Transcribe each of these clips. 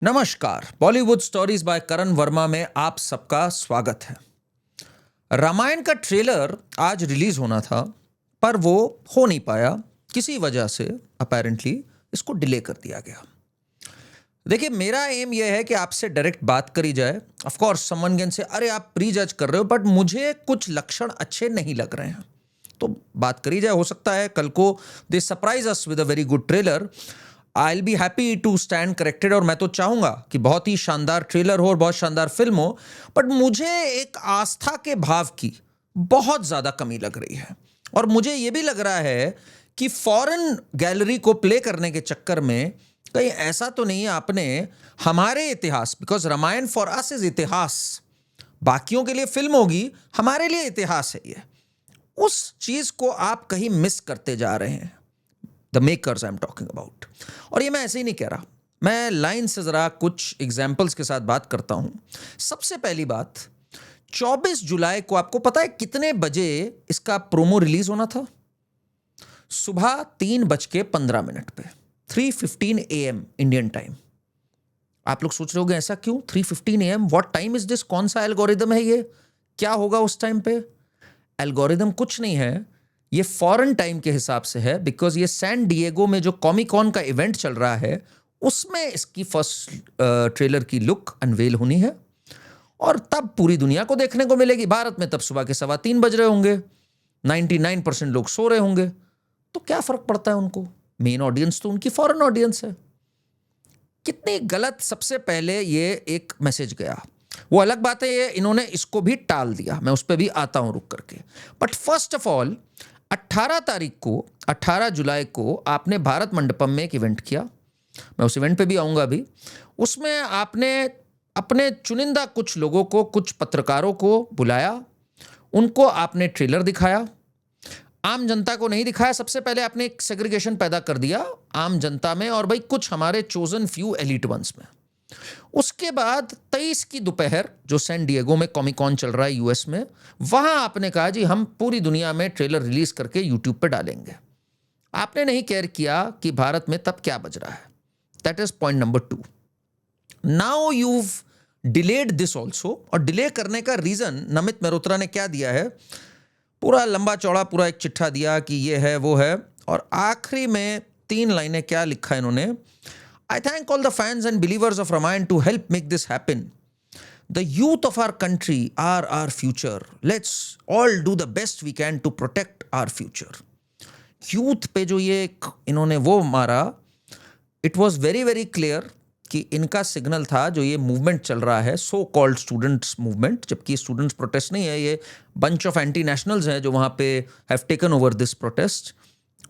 नमस्कार, Bollywood stories bye करण वर्मा में आप सबका स्वागत है। रामायण का ट्रेलर आज रिलीज होना था, पर वो हो नहीं पाया किसी वजह से। अपेरेंटली इसको डिले कर दिया गया। देखिए, मेरा एम यह है कि आपसे डायरेक्ट बात करी जाए। Of course someone can say अरे आप प्री जज कर रहे हो, बट मुझे कुछ लक्षण अच्छे नहीं लग रहे हैं, तो बात करी जाए। हो सकता है कल को दे surprise us with a very good trailer. I will be happy to stand corrected, और मैं तो चाहूंगा कि बहुत ही शानदार ट्रेलर हो और बहुत शानदार फिल्म हो, बट मुझे एक आस्था के भाव की बहुत ज्यादा कमी लग रही है। और मुझे यह भी लग रहा है कि फॉरेन गैलरी को प्ले करने के चक्कर में कहीं ऐसा तो नहीं है आपने हमारे इतिहास, because Ramayan for us is इतिहास, बाकियों के लिए फिल्म होगी, हमारे लिए इतिहास है ये, उस चीज को आप कहीं मिस करते जा रहे हैं। The makers I am talking about. और ये मैं ऐसे ही नहीं कह रहा, मैं लाइन से जरा कुछ एग्जाम्पल्स के साथ बात करता हूं। सबसे पहली बात, 24 जुलाई को आपको पता है कितने बजे इसका प्रोमो रिलीज होना था? सुबह 3:15 पे, 3:15 AM इंडियन टाइम। आप लोग सोच रहे होंगे ऐसा क्यों? 3:15 AM, what time is this? कौन सा एल्गोरिदम है ये? क्या होगा उस टाइम पे? एल्गोरिदम कुछ नहीं है, ये फॉरेन टाइम के हिसाब से है, बिकॉज ये सैन डिएगो में जो कॉमिकॉन का इवेंट चल रहा है उसमें इसकी फर्स्ट ट्रेलर की लुक अनवेल होनी है, और तब पूरी दुनिया को देखने को मिलेगी। भारत में तब सुबह के 3:15 बज रहे होंगे, 99% लोग सो रहे होंगे, तो क्या फर्क पड़ता है उनको? मेन ऑडियंस तो उनकी फॉरेन ऑडियंस है। कितनी गलत सबसे पहले ये एक मैसेज गया। वो अलग बात है, ये इन्होंने इसको भी टाल दिया, मैं उस पर भी आता हूं रुक करके। बट फर्स्ट ऑफ ऑल 18 जुलाई को आपने भारत मंडपम में एक इवेंट किया, मैं उस इवेंट पे भी आऊंगा अभी। उसमें आपने अपने चुनिंदा कुछ लोगों को, कुछ पत्रकारों को बुलाया, उनको आपने ट्रेलर दिखाया, आम जनता को नहीं दिखाया। सबसे पहले आपने एक सेग्रीगेशन पैदा कर दिया आम जनता में, और भाई कुछ हमारे चोजन फ्यू एलिट वंस में। उसके बाद 23 की दोपहर, जो सैन डिएगो में कॉमिकॉन चल रहा है यूएस में, वहां आपने कहा जी हम पूरी दुनिया में ट्रेलर रिलीज करके यूट्यूब पे डालेंगे। आपने नहीं केयर किया कि भारत में तब क्या बज रहा है। That is point number 2। Now you delayed this also, और डिले करने का रीजन नमित मेहरोत्रा ने क्या दिया है? पूरा लंबा चौड़ा पूरा एक चिट्ठा दिया कि ये है वो है, और आखिरी में 3 लाइनें क्या लिखा इन्होंने? I thank all the fans and believers of Ramayana to help make this happen. The youth of our country are our future. Let's all do the best we can to protect our future. Youth पे जो ये इन्होंने वो मारा, it was very very clear कि इनका signal था। जो ये मूवमेंट चल रहा है, सो कॉल्ड स्टूडेंट्स मूवमेंट, जबकि स्टूडेंट्स प्रोटेस्ट नहीं है, ये बंच ऑफ एंटी नेशनल्स हैं जो वहाँ पे have taken over this protest,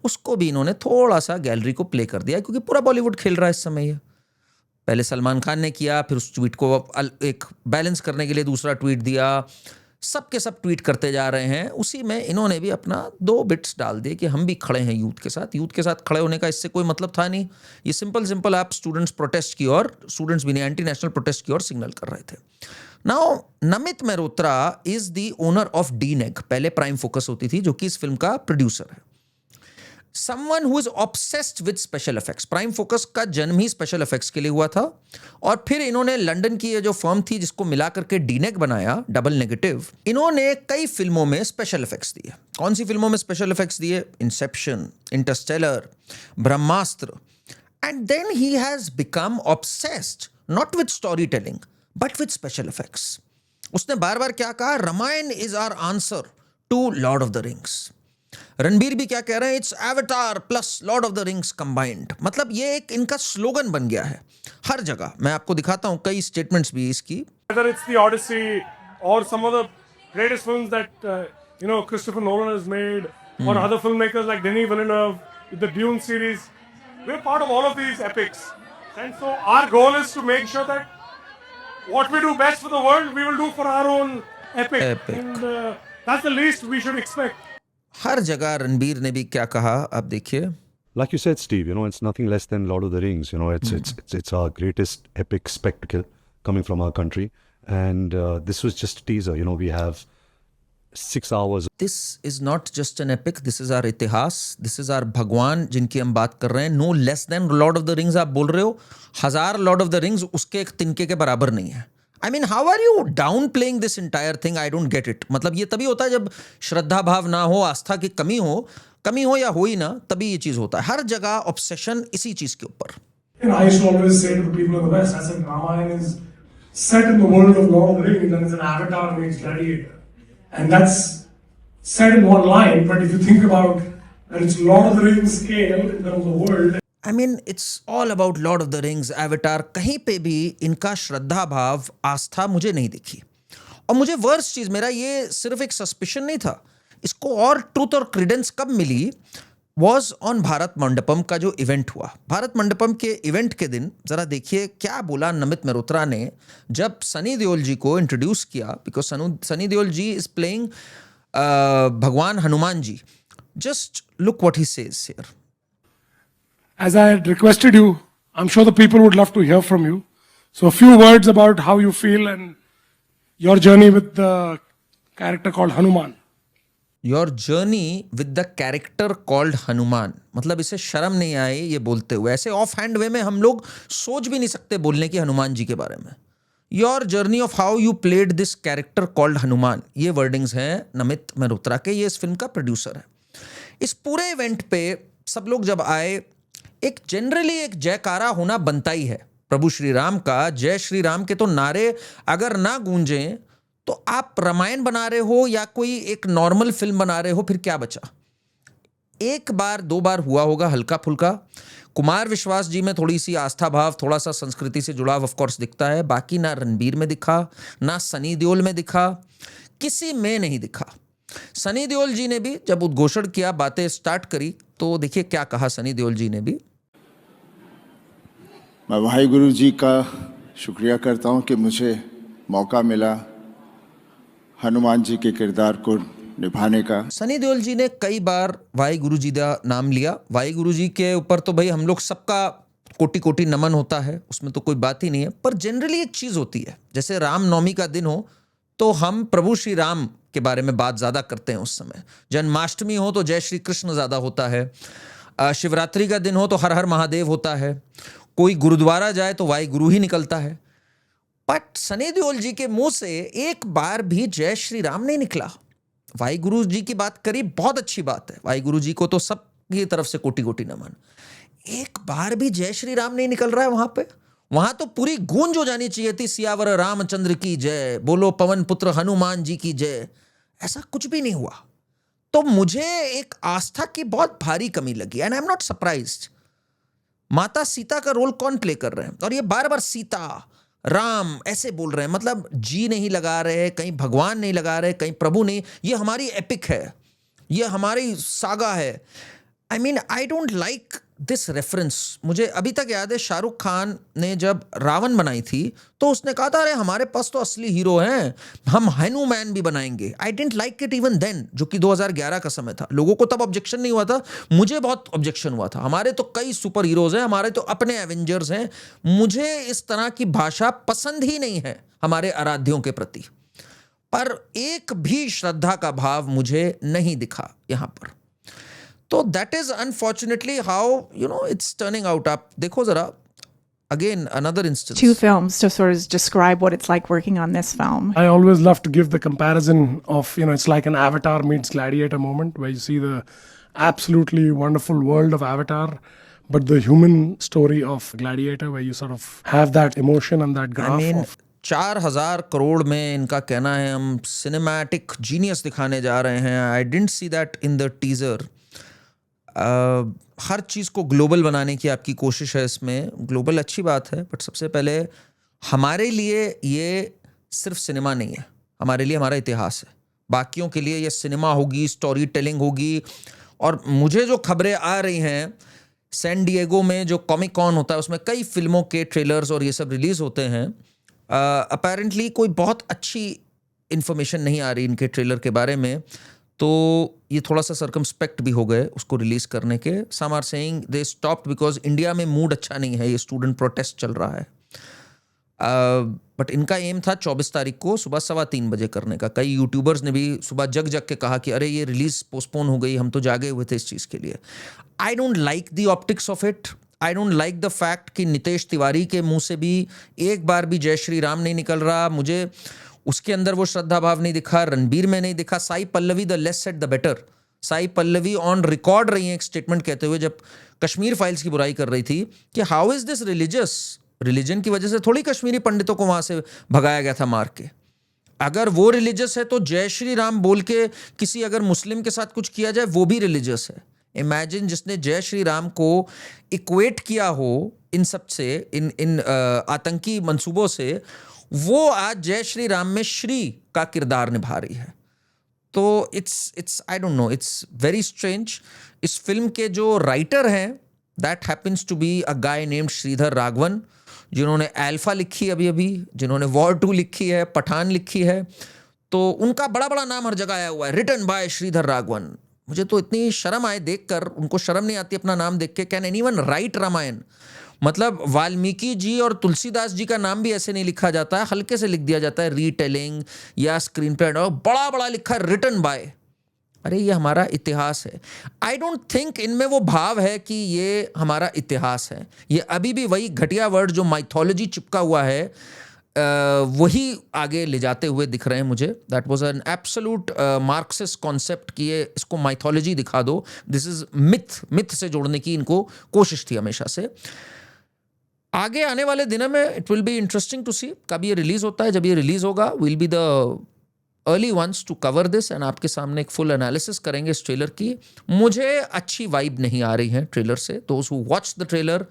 उसको भी इन्होंने थोड़ा सा गैलरी को प्ले कर दिया, क्योंकि पूरा बॉलीवुड खेल रहा है इस समय। ये पहले सलमान खान ने किया, फिर उस ट्वीट को एक बैलेंस करने के लिए दूसरा ट्वीट दिया, सब के सब ट्वीट करते जा रहे हैं। उसी में इन्होंने भी अपना 2 बिट्स डाल दिए कि हम भी खड़े हैं यूथ के साथ। यूथ के साथ खड़े होने का इससे कोई मतलब था नहीं, ये सिंपल आप स्टूडेंट्स प्रोटेस्ट की और, स्टूडेंट्स भी नहीं, एंटी नेशनल प्रोटेस्ट की ओर सिग्नल कर रहे थे। Now Namit Mehrotra is the owner of डीनेग, पहले प्राइम फोकस होती थी, जो कि इस फिल्म का प्रोड्यूसर है। Someone who is obsessed with special effects. Prime focus का जन्म ही स्पेशल इफेक्ट्स के लिए हुआ था, और फिर इन्होंने लंदन की ये जो फर्म थी जिसको मिला करके डीनेग बनाया, डबल नेगेटिव, इन्होंने कई फिल्मों में स्पेशल इफेक्ट्स दिए। कौन सी फिल्मों में स्पेशल इफेक्ट्स दिए? Inception, Interstellar, Brahmastra. And then he has become obsessed not with story telling but with special effects. उसने बार बार क्या कहा? Ramayan is our answer to Lord of the Rings. Ranbir भी क्या कह रहे हैं? It's Avatar plus Lord of the Rings combined. मतलब ये एक इनका स्लोगन बन गया है हर जगह। मैं आपको दिखाता हूं कई स्टेटमेंट्स भी इसकी। Whether it's the Odyssey or some of the greatest films that Christopher Nolan has made, or other filmmakers like Denis Villeneuve with the Dune series, we're part of all of these epics, and so our goal is to make sure that what we do best for the world, we will do for our own epic. And that's the least we should expect. हर जगह रणबीर ने भी क्या कहा, आप देखिए। Like you said, Steve, it's nothing less than Lord of the Rings. It's our greatest epic spectacle coming from our country, and this was just a teaser. We have 6 hours. This is not just an epic, this is our इतिहास, this is our भगवान जिनकी हम बात कर रहे हैं. No less than Lord of the Rings. आप बोल रहे हो 1000 लॉर्ड ऑफ द रिंग्स उसके एक तिनके के बराबर नहीं है. I mean how are you downplaying this entire thing? I don't get it. मतलब ये तभी होता है जब श्रद्धा भाव ना हो, आस्था की कमी हो या हो ही ना, तभी ये चीज होता है. हर जगह ऑब्सेशन इसी चीज के ऊपर. And I used to always say to the people of the West, I said, Ramayana is set in the world of Lord of the Rings and it's an avatar meets gladiator. And that's said in one line, but if you think about that it's Lord of the Rings scale in terms of world. I mean it's all about Lord of the rings, avatar. कहीं पे भी इनका श्रद्धा भाव, आस्था मुझे नहीं दिखी. और मुझे वर्स्ट चीज, मेरा ये सिर्फ एक सस्पिशन नहीं था, इसको और ट्रूथ और क्रेडेंस कब मिली वॉज ऑन भारत मंडपम का जो इवेंट हुआ. भारत मंडपम के इवेंट के दिन जरा देखिए क्या बोला नमित मेहरोत्रा ने जब सनी देओल जी को इंट्रोड्यूस किया. Because Sunny Deol ji is playing Bhagwan Hanuman ji. Just look what he says here. As I had requested you, I'm sure the people would love to hear from you. So a few words about how you feel and your journey with the character called Hanuman. Your journey with the character called Hanuman. मतलब इसे शर्म नहीं आए ये बोलते हुए. ऐसे of hand वे में हम लोग सोच भी नहीं सकते बोलने की हनुमान जी के बारे में. Your journey of how you played this character called Hanuman, ये वर्डिंग्स हैं नमित मेहरोत्रा के. ये इस फिल्म का प्रोड्यूसर है. इस पूरे इवेंट पे सब लोग जब आए, एक जनरली एक जयकारा होना बनता ही है प्रभु श्री राम का. जय श्री राम के तो नारे अगर ना गूंजें तो आप रामायण बना रहे हो या कोई एक नॉर्मल फिल्म बना रहे हो, फिर क्या बचा? एक बार दो बार हुआ होगा हल्का फुल्का. कुमार विश्वास जी में थोड़ी सी आस्था भाव, थोड़ा सा संस्कृति से जुड़ाव ऑफ कोर्स दिखता है. बाकी ना रणबीर में दिखा, ना सनी देओल में दिखा, किसी में नहीं दिखा. सनी देओल जी ने भी जब उद्घोषण किया, बातें स्टार्ट करी, तो देखिए क्या कहा सनी देओल जी ने भी. मैं वाहिगुरु जी का शुक्रिया करता हूँ कि मुझे मौका मिला हनुमान जी के किरदार को निभाने का. सनी देओल जी ने कई बार वाहिगुरु जी का नाम लिया. वाहिगुरु जी के ऊपर तो भाई हम लोग सबका कोटि कोटि नमन होता है, उसमें तो कोई बात ही नहीं है. पर जनरली एक चीज़ होती है, जैसे रामनवमी का दिन हो तो हम प्रभु श्री राम के बारे में बात ज़्यादा करते हैं उस समय. जन्माष्टमी हो तो जय श्री कृष्ण ज़्यादा होता है. शिवरात्रि का दिन हो तो हर हर महादेव होता है. कोई गुरुद्वारा जाए तो वाहिगुरु ही निकलता है. बट सनी देओल जी के मुंह से एक बार भी जय श्री राम नहीं निकला. वाहिगुरु जी की बात करी, बहुत अच्छी बात है. वाहिगुरु जी को तो सबकी तरफ से कोटि कोटि नमन. एक बार भी जय श्री राम नहीं निकल रहा है वहां पे. वहां तो पूरी गूंज हो जानी चाहिए थी, सियावर रामचंद्र की जय, बोलो पवन पुत्र हनुमान जी की जय. ऐसा कुछ भी नहीं हुआ. तो मुझे एक आस्था की बहुत भारी कमी लगी. And I am not surprised. माता सीता का रोल कौन प्ले कर रहे हैं? और ये बार बार सीता राम ऐसे बोल रहे हैं, मतलब जी नहीं लगा रहे, कहीं भगवान नहीं लगा रहे, कहीं प्रभु नहीं. ये हमारी एपिक है, ये हमारी सागा है. I mean I don't like this reference. मुझे अभी तक याद है शाहरुख खान ने जब रावण बनाई थी तो उसने कहा था अरे हमारे पास तो असली हीरो हैं, हम हनुमान भी बनाएंगे. I don't like it even then, जो कि 2011 का समय था. लोगों को तब ऑब्जेक्शन नहीं हुआ था, मुझे बहुत ऑब्जेक्शन हुआ था. हमारे तो कई सुपर हीरोज हैं, हमारे तो अपने एवेंजर्स हैं. मुझे इस तरह की भाषा पसंद ही नहीं है हमारे आराध्यों के प्रति. पर एक भी श्रद्धा का भाव मुझे नहीं दिखा यहां पर. तो that is unfortunately how it's turning out. आप देखो जरा again another instance. Two films to sort of describe what it's like working on this film. I always love to give the comparison of, it's like an Avatar meets Gladiator moment where you see the absolutely wonderful world of Avatar, but the human story of Gladiator where you sort of have that emotion and that graph I mean, of 4,000 crore में इनका कहना है हम cinematic genius दिखाने जा रहे हैं. I didn't see that in the teaser. हर चीज़ को ग्लोबल बनाने की आपकी कोशिश है इसमें. ग्लोबल अच्छी बात है, बट सबसे पहले हमारे लिए ये सिर्फ सिनेमा नहीं है, हमारे लिए हमारा इतिहास है. बाकियों के लिए ये सिनेमा होगी, स्टोरी टेलिंग होगी. और मुझे जो खबरें आ रही हैं, सैन डिएगो में जो कॉमिक कॉन होता है उसमें कई फिल्मों के ट्रेलर्स और ये सब रिलीज़ होते हैं. अपेरेंटली कोई बहुत अच्छी इन्फॉर्मेशन नहीं आ रही इनके ट्रेलर के बारे में. तो ये थोड़ा सा सर्कमस्पेक्ट भी हो गए उसको रिलीज़ करने के. Some are saying they stopped because India में मूड अच्छा नहीं है, ये स्टूडेंट प्रोटेस्ट चल रहा है. बट इनका एम था 24 तारीख को सुबह 3:15 बजे करने का। कई यूट्यूबर्स ने भी सुबह जग जग के कहा कि अरे ये रिलीज पोस्टपोन हो गई, हम तो जागे हुए थे इस चीज़ के लिए। I don't like the optics of it. I don't like the fact कि नितेश तिवारी के मुंह से भी एक बार भी जय श्री राम नहीं निकल रहा। मुझे उसके अंदर वो श्रद्धा भाव नहीं दिखा, रणबीर में नहीं दिखा। Sai Pallavi, the less said the better. Sai Pallavi on record रही हैं एक स्टेटमेंट कहते हुए, जब कश्मीर फाइल्स की बुराई कर रही थी, कि how is this religious. Religion की वजह से थोड़ी कश्मीरी पंडितों को वहां से भगाया गया था मार के। अगर वो रिलीजियस है तो जय श्री राम बोल के किसी अगर मुस्लिम के साथ कुछ किया जाए वो भी रिलीजियस है। इमेजिन जिसने जय श्री राम को इक्वेट किया हो इन सब से, इन आतंकी मंसूबों से, वो आज जय श्री राम में श्री का किरदार निभा रही है। तो it's I don't know, it's very strange. इस फिल्म के जो राइटर हैं that happens to be a guy named Shridhar Raghavan, जिन्होंने अल्फा लिखी अभी, जिन्होंने वॉर 2 लिखी है, पठान लिखी है। तो उनका बड़ा बड़ा नाम हर जगह आया हुआ है, रिटन बाय श्रीधर राघवन। मुझे तो इतनी शर्म आए देखकर, उनको शर्म नहीं आती अपना नाम देख के। Can anyone write Ramayan? मतलब वाल्मीकि जी और तुलसीदास जी का नाम भी ऐसे नहीं लिखा जाता है, हल्के से लिख दिया जाता है, रीटेलिंग या स्क्रीन प्ले, बड़ा बड़ा लिखा है रिटन बाय। अरे ये हमारा इतिहास है। आई डोंट थिंक इनमें वो भाव है कि ये हमारा इतिहास है। ये अभी भी वही घटिया वर्ड जो माइथोलॉजी चिपका हुआ है वही आगे ले जाते हुए दिख रहे हैं मुझे। That was an absolute Marxist concept कि ये इसको माइथोलॉजी दिखा दो। दिस इज मिथ से जोड़ने की इनको कोशिश थी हमेशा से। आगे आने वाले दिनों में it will be interesting to see कब ये रिलीज होता है। जब ये रिलीज होगा will be the early ones to cover this and आपके सामने एक फुल एनालिसिस करेंगे इस ट्रेलर की। मुझे अच्छी वाइब नहीं आ रही है ट्रेलर से। Those who watch the trailer,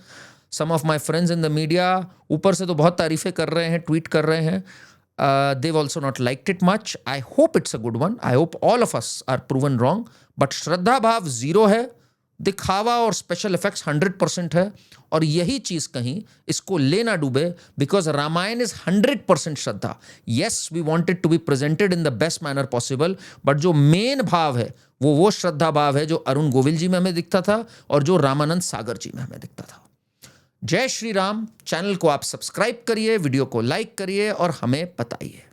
some of my friends in the media ऊपर से तो बहुत तारीफें कर रहे हैं, ट्वीट कर रहे हैं। they've also not liked it much. I hope it's a good one. I hope all of us are proven wrong. But श्रद्धा भाव 0 है, दिखावा और स्पेशल इफेक्ट्स 100% है। और यही चीज कहीं इसको लेना डूबे, बिकॉज रामायण इज 100% श्रद्धा। Yes, we wanted to be presented in the best manner possible, but जो मेन भाव है वो श्रद्धा भाव है जो अरुण गोविल जी में हमें दिखता था और जो रामानंद सागर जी में हमें दिखता था। जय श्री राम। चैनल को आप सब्सक्राइब करिए, वीडियो को लाइक करिए और हमें बताइए।